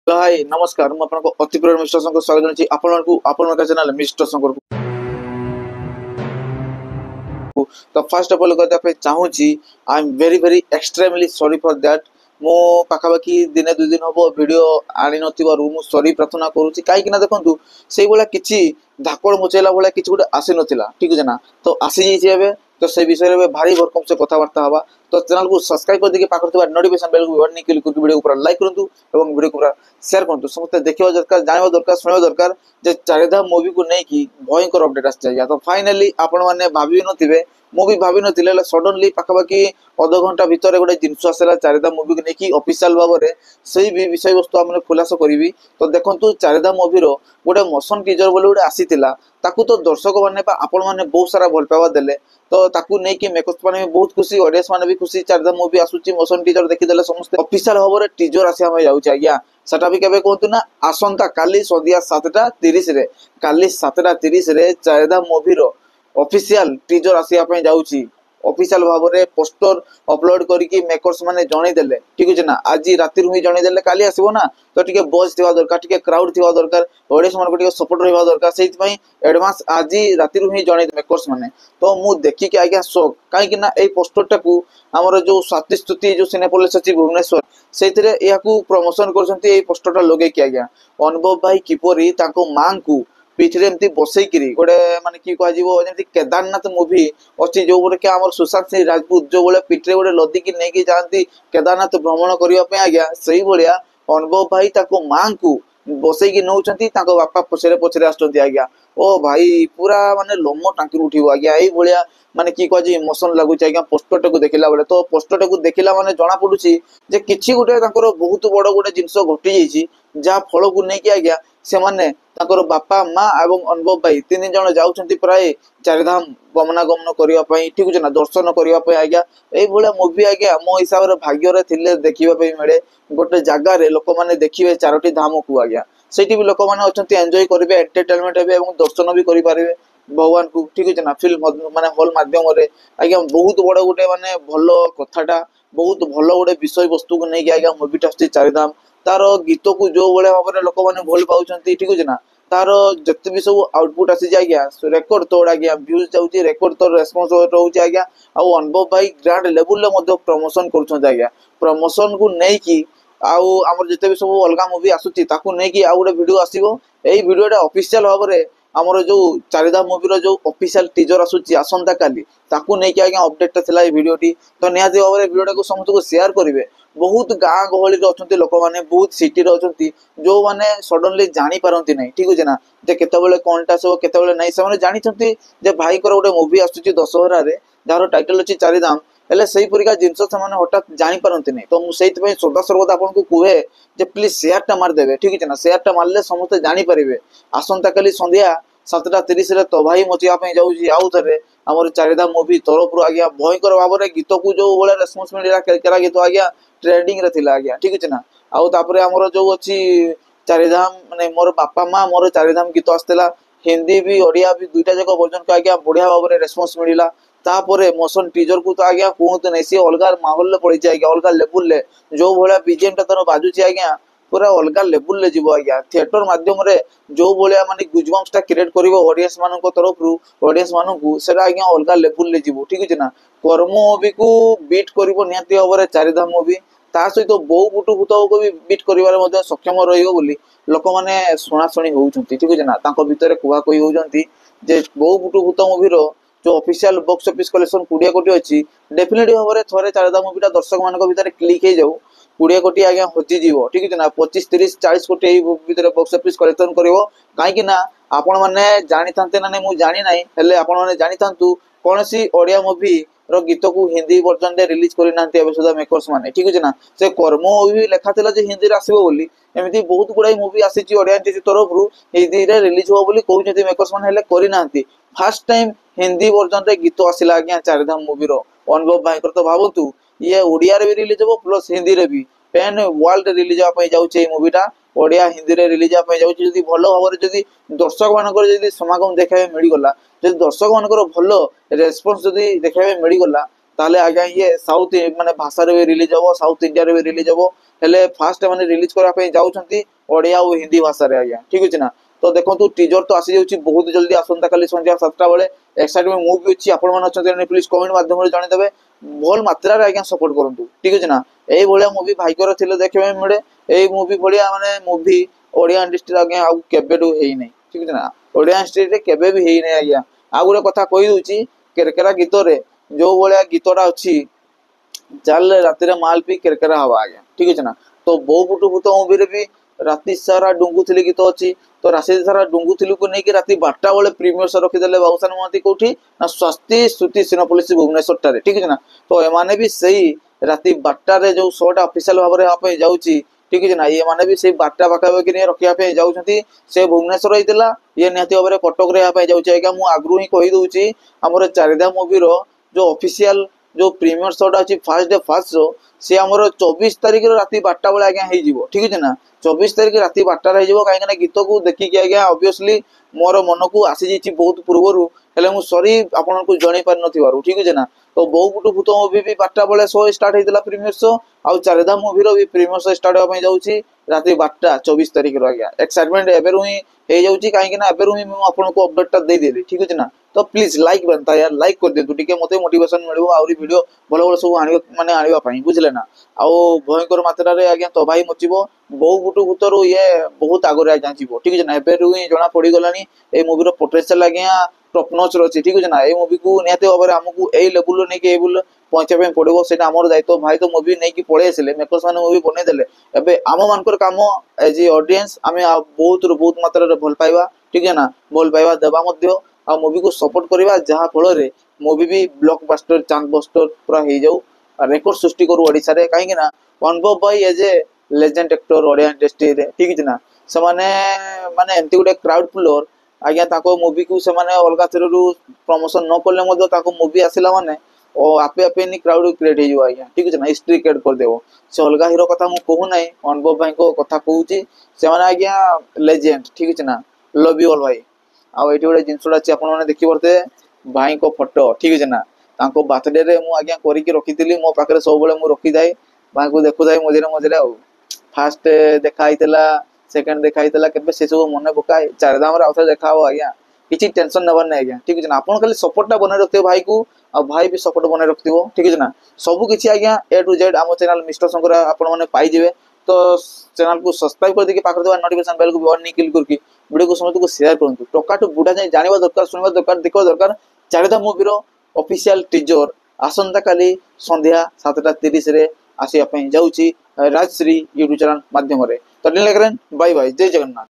हाय नमस्कार मु आपनको अति प्रिय मिस्टर शंकर स्वागत जनाची आपन चैनल मिस्टर शंकर को तो फर्स्ट ऑफ ऑल कहते पे चाहूची I am very very extremely sorry for that मो पाखापाखि दिने दुई दिन हबो वीडियो आनी नथिबारु मु सॉरी प्रार्थना करूची काई कि ना देखंतु सेई बोला किछि धाकड़ मुचेला बोला किछि गुटे आसी नथिला ठीक है ना तो आसी जैछि एबे तो से विषय में भारी भरकम से कथबार्ता हवा तो चैनल को सब्सक्राइब कर देके पाखर थबा नोटिफिकेशन बेल को ऑन क्लिक करके वीडियो को लाइक करंतु एवं वीडियो को शेयर करंतु समस्त देखिबा दरकार जानबा दरकार सुनबा दरकार जे चारिधाम मूवी को नै कि भयंकर अपडेट आस जाय तो फाइनली आपण माने भाबी नथिबे मु भी भाबी नथिले सडनली पाखापाखि आधा घंटा भितर गोटे जिनस आसला चारिधाम मूवी को नहीं ऑफिशियल भाव में से विषय वस्तु आम खुलासा करी तो देखो चारिधाम मूवी गोटे मोशन टीजर बोले गोटे आसीला ताकू तो दर्शक मैंने आपण मैंने बहुत सारा भल पावा देले तो ताकू नहीं कि मेकर्स मैंने भी बहुत खुशी ऑडियंस मैंने भी खुशी चारिधाम मूवी आसूची मोशन टीजर देखीदे समस्त ऑफिशियल भाव में टीजर आसी आम जाऊँ आज्ञा सेटा भी केबे कहतु ना आसंता काली सदिया 7:30 रे काली 7:30 रे चारिधाम मूवी ऑफिशियल टीजर आसिया पे जाउची ऑफिशियल भाव में पोस्टर अपलोड करके मेकर्स माने जणै देले ठीक है ना आज राति ही जणै देले काली आसीबो ना तो टिके बज थिवा दरकार टिके क्राउड थिवा दरकार ऑडियंस मान को टिके सपोर्ट रहबा दरकार सेहि पई एडवांस आज राति ही जणै मेकर्स माने तो मु देखि के आज्ञा शॉक काहे कि ना ए पोस्टर टाकू हमर जो स्वाति स्तुति जो सिनेपोलिस अछि भुवनेश्वर सेथिरे याकू प्रमोशन करछंती ए पोस्टरटा लगे कि आज्ञा अनुभव भाई किपरि ताको मां को पीछे एमती बसईकरी गोटे माने की कह जमी केदारनाथ मूवी अच्छी जो बोले क्या सुशांत सिंह राजपूत जो बोले पीठे गोटे लदी की नहीं जाती केदारनाथ भ्रमण करने आज्ञा से भाया अनुभव भाई ताको मां को बसईकी नौ बापा पछरे पछरे आज्ञा ओ भाई पूरा माने लोम टांकी उठिब आज्ञा ये माने की कह इमोशन लगुच आज्ञा पोस्टर टाक देखला बेले तो पोस्टर टाक देखला माने जना पड़ुची जे किछि गोटे बहुत बड़ गोटे जिनस घटी जाइए जहाँ फल को लेकिन आज्ञा से माने बापा माँ और अनुभव भाई तीन जन जाऊँच प्राय चारिधाम गमनागमन करने ठीक है ना दर्शन करने आज्ञा ये मूवी आज्ञा मो हिसाब से भाग्य थे देखा मिले गोटे जगार लोक मैंने देखिए चारोटी धाम को आज्ञा से भी लोक मैंने अच्छा एंजॉय करेंगे एंटरटेनमेंट हे दर्शन भी करेंगे भगवान को ठीक है ना फिल्म माने हॉल माध्यम आज्ञा बहुत बड़ गोटे माने भल कथाटा बहुत भल गोटे विषय वस्तु को लेकिन आज्ञा मूवीटा आसुची चारिधाम तार गीत को जो भाया भाव में लोक मैंने भल पाँच ठीक है ना तार जिते भी सब आउटपुट आसी आज्ञा रेकर्ड तोड़ आज्ञा व्यूज जाऊँगी रेकर्ड तोड़ रेस्पन्स रोचे आज्ञा आउ अनुभव भाई ग्रांड लेवल प्रमोशन कर प्रमोशन को लेकिन आम जिते भी सब अलग मूवी आसूची नहीं आउ गोटे भिड आसो यही भिडटा ऑफिशियल भाव में आमर जो चारिधाम मूवी जो ऑफिशियल टीजर आसूची आसंता काली ताकू नहीं आज्ञा अपडेट था ये भिडटी तो निहाती भाव में भिडटा को समस्त को शेयर करेंगे बहुत गाँ गहली अच्छा लोक मैंने बहुत सिटी अच्छा जो मैंने सडनली जापारती ना ठीक है ना जे केतबेले कौनटा सब केतबेले नहीं से जानते जे भाई गोटे मूवी आसूची दशहरा रे जार टाइटल अच्छी चारिधाम हेले सही परिका जिनस से हठात जापारती नहीं तो मुझे सदा सर्वदा आपको कहे जे प्लीज शेयरटा मारदेवे ठीक है ना शेयरटा मारे समस्त जापारे आसंता काली संध्या 7:30 रे तो भाई मचिया जाऊँगी आउ थे आम चारिधाम मूवी तरफ आज्ञा भयंकर भाव में गीत को जो भाया रेस्पन्स मिला केरा गीत आज्ञा ट्रेंडिंग रे थिला आज्ञा ठीक है ना आउ तापरे आमर जो अच्छी चारिधाम माने मोर बापा माँ मोर चारिधाम गीत आसला हिंदी भी ओडिया भी दुईटा जाक वर्जन को आज्ञा बढ़िया भाव में रेस्पन्स मिला तापरे मोशन टीजर को तो आज्ञा कहतु नहीं सी अलग माहौल पड़ी आज्ञा अलग लेवल जो भाया बीजेम तार बाजुची आज्ञा पूरा अलग लेवल ले जीवो आज्ञा थिएटर माध्यम रे जो भाया माने गुजबम्स टा क्रिएट करिवो ऑडियंस मानन को तरफ रु ऑडियंस मानन को सेटा आज्ञा अलग लेवल ले जीवो ठीक है ना कर्म मूवी को बीट करिवो निहाती भाव में चारिधाम मूवी ता सहित बहु बुटु भूत को भी बीट करिवार सक्षम रहिबो बोली लोक माने शुणाशुणी होउछंती ठीक है ना तांको भितरे कुआ कहि होउछंती जे बहु बुटु भूत मूवी रो जो ऑफिशियल बॉक्स ऑफिस कलेक्शन 20 कोटी अच्छी डेफिनेटली भाव में थोड़े चारिधाम मूवीटा दर्शक मान भर क्लिक हो जाऊ 20 कोटी आज्ञा हजिज ठीक है ना 25 30 40 कोटी भर बॉक्स ऑफिस कलेक्शन कर कहीं आपण मैंने जानी था ना नहीं मुझे जानी ना हेले आपण मैंने जानी था कौन सी ओडिया मूवी रो गीत को हिंदी वर्जन रे रिलीज करना सुधा मेकर्स माने ठीक है ना से कर्म मूवी लिखा था हिंदी आसो बोली एमती बहुत गुड़ाई मूवी आसी ओडिया तरफ हिंदी रे रिलीज हो बोली कहते मेकर्स मैंने करना फास्ट टाइम हिंदी वर्जन रे गीत आसला आज्ञा चारिधाम मूवी अनुभव भाई तो भावतु ये ओडिया रे भी रिलीज हो प्लस हिंदी रे भी पेन वर्ल्ड रिलीज जाऊँचे मूवीटा ओडिया हिंदी रे रिलीज जाऊँगी भल भाव में दर्शक मान समागम देखा मिलगला जब दर्शक मान भल रेस्पन्स देखा मिलगला ताले आज्ञा ये साउथ माने भाषा रे भी रिलीज हो साउथ इंडिया रे भी रिलीज हो हेले फास्ट मैंने रिलीज करने जाऊँगी ओडिया और हिंदी भाषा रे आज्ञा ठीक अच्छे ना। तो देखो टीजर तो आसी जाऊँगी बहुत जल्दी आसंता काली संध्या 7टा बेले एक्साइटमेंट मूवी अच्छी आपण मैंने प्लीज कमेंट माध्यम जनईदेवे भल मात्रा आज्ञा सपोर्ट करूँ ठीक अच्छे ना। यही भाया मुवी भाइकर थे देखा मिले यही मुवी भाया माने मुवी ओडिया इंडस्ट्री आज्ञा आउ केबेठू है ठीक है ना। ओडिया इंडस्ट्री केबे भी है आज्ञा आ गोटे कथा कही दूची केरकेरा गीत रे जो भाया गीतटा अच्छी चाल राति माल पी केरकेरा हवा आज्ञा ठीक अच्छे ना। तो बो बुटु भूत मुवी रे भी राति सारा डुंगुली गीत अच्छी तो राति सारा डुंगुली को लेकिन राति 12टा बेले प्रीमियर शो रखीदे बाबूसान महांती कौटी ना स्वस्ति श्रुति सिनेपोलिस भुवनेश्वर ठीक है ना। तो एमाने भी सही राति 12टारे जो शोटा ऑफिशियल भाव में जाऊँगी ठीक है ना। ये माने भी से 12टा पाखापाखि नहीं रखा जाऊँगी से भुवनेश्वर होता ये निहती भाव में कटक रहा जाऊँगी आज्ञा मुझे आगु ही कहीदे आमर चारिधा मुवीर जो ऑफिशियल जो प्रीमियर शोटा अच्छी फास्ट डे फास्ट शो सी आमर 24 तारिख राति 12टा बेले आज्ञा हो ठीक है ना। 24 तारिख राति 12टा कहीं गीत को देखिकी आज्ञा ऑब्वियसली मोर मन को आसी जाइए बहुत पूर्वर हेले मु सॉरी आपन को जणै पार नथिबारु ठीक है ना। तो बहु गुटु भूत मुवी भी 12टा बेले शो स्टार्ट होता प्रीमियर शो आउ चारिधा मुवीर भी प्रीमियर शो स्टार्ट होगा जाऊँगी राति 12टा 24 तारिख आज्ञा एक्साइटमेंट एवं ही हो जाऊँगी कहीं एवं ही आपको अपडेटा देदेली ठीक है ना। तो प्लीज लाइक बनता यार लाइक कर दिंतु टी मत मोटिवेशन मिले आहरी भिड भल भल सब आने आने बुझे ना। आउ भयंकर मात्रा आज्ञा तबाही मचिबो बहु गुटु भूतर ये बहुत आगे आज्ञा जीव ठीक है ना। एवं ही जना पड़गला ये मुवीर पोटेंशियल आज्ञा टॉप नॉच रही ठीक है ना। ये मुवी को निहती भाव में आमको यही लेवल नहीं पहुंचाई पड़ो से आमर दायित्व भाई तो मुवी नहीं पलि आसे मेकर्स मैंने मुवी बनईदे एवं आम मान कम एज ए ऑडियंस आम बहुत मात्रा भल पाइबा ठीक है ना। भल पाइबा देवा आ मुवी को सपोर्ट करवा जहाँ फल मुवी भी ब्लॉकबस्टर चांदबस्टर पूरा हो जाऊ रेकर्ड सृष्टि करू ओडिशा रे कहीं ना। अनुभव भाई as a legend actor Odia industry रे ठीक है ना। से माने एमती गोटे क्राउड पुलर आज्ञा मुवी को से अलग थ्रू प्रमोशन न कले मुवी आसला माने आपे आपे नहीं क्राउड क्रिएट हो आज्ञा ठीक है ना। हिस्ट्री क्रिएट करदेव से अलग हिरो कथा मुझे कहू ना अनुभव भाई को कथा कहूँ से आज्ञा लेजेंड ठीक है ना। लव यू ऑल भाई आउ ये गोटे जिनसा अच्छी आपने देखी पारे भाई को फोटो ठीक है ना। बार्थडे रे मु आज्ञा करके रखी मो पाखे सब मुझे रखी थाए भाई को देखु थाए मझे मझे आ फास्ट देखाई सेकेंड देखाई के से सब मन पकाए चारिधाम आउ थे देखा आज्ञा किसी टेंशन नबार नहीं आज्ञा ठीक है ना। आप खाली सपोर्टा बना रखिए भाई को आ भाई भी सपोर्ट बना रखियो ठीक है ना। सब किसी आज्ञा ए टू जेड आम चैनल मिस्टर शंकर आपने पाइबे। तो चैनल को सब्सक्राइब कर देखिए पाखे नोटिफिकेशन बेल को भी ऑन नहीं क्लिक करके वीडियो को समस्त को शेयर करूँ टका टू बुढ़ा जाए जानवा दरकार शुणवा दरकार देखा दरकार चारिधा मुवीर ऑफिशियल टीजर आसंता काली संध्या 7:30 आसवाई जाऊँगी राजश्री यूट्यूब चैनल माध्यम। तो बाय बाय जय जगन्नाथ।